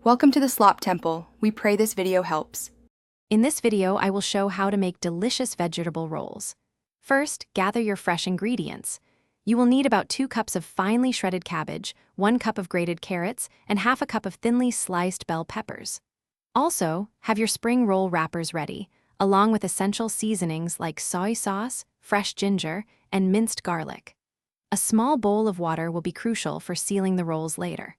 Welcome to the Slop Temple. We pray this video helps. In this video, I will show how to make delicious vegetable rolls. First, gather your fresh ingredients. You will need about 2 cups of finely shredded cabbage, 1 cup of grated carrots, and half a cup of thinly sliced bell peppers. Also, have your spring roll wrappers ready, along with essential seasonings like soy sauce, fresh ginger, and minced garlic. A small bowl of water will be crucial for sealing the rolls later.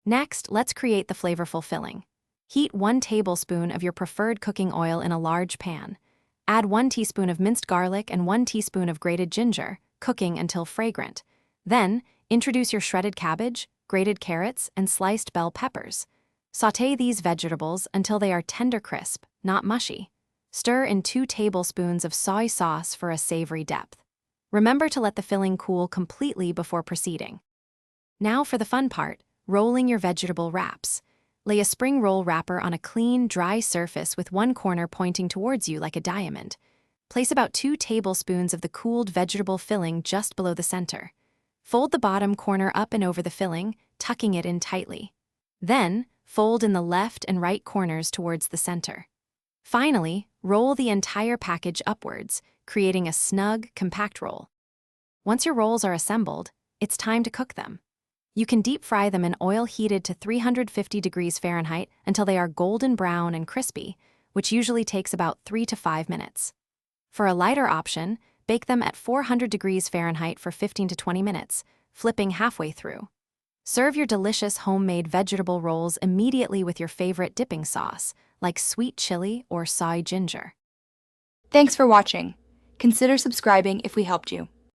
Next, let's create the flavorful filling. Heat 1 tablespoon of your preferred cooking oil in a large pan. Add 1 teaspoon of minced garlic and 1 teaspoon of grated ginger, cooking until fragrant. Then, introduce your shredded cabbage, grated carrots, and sliced bell peppers. Sauté these vegetables until they are tender crisp, not mushy. Stir in 2 tablespoons of soy sauce for a savory depth. Remember to let the filling cool completely before proceeding. Now for the fun part, rolling your vegetable wraps. Lay a spring roll wrapper on a clean, dry surface with one corner pointing towards you like a diamond. Place about 2 tablespoons of the cooled vegetable filling just below the center. Fold the bottom corner up and over the filling, tucking it in tightly. Then, fold in the left and right corners towards the center. Finally, roll the entire package upwards, creating a snug, compact roll. Once your rolls are assembled, it's time to cook them. You can deep fry them in oil heated to 350 degrees Fahrenheit until they are golden brown and crispy, which usually takes about 3 to 5 minutes. For a lighter option, bake them at 400 degrees Fahrenheit for 15 to 20 minutes, flipping halfway through. Serve your delicious homemade vegetable rolls immediately with your favorite dipping sauce, like sweet chili or soy ginger. Thanks for watching. Consider subscribing if we helped you.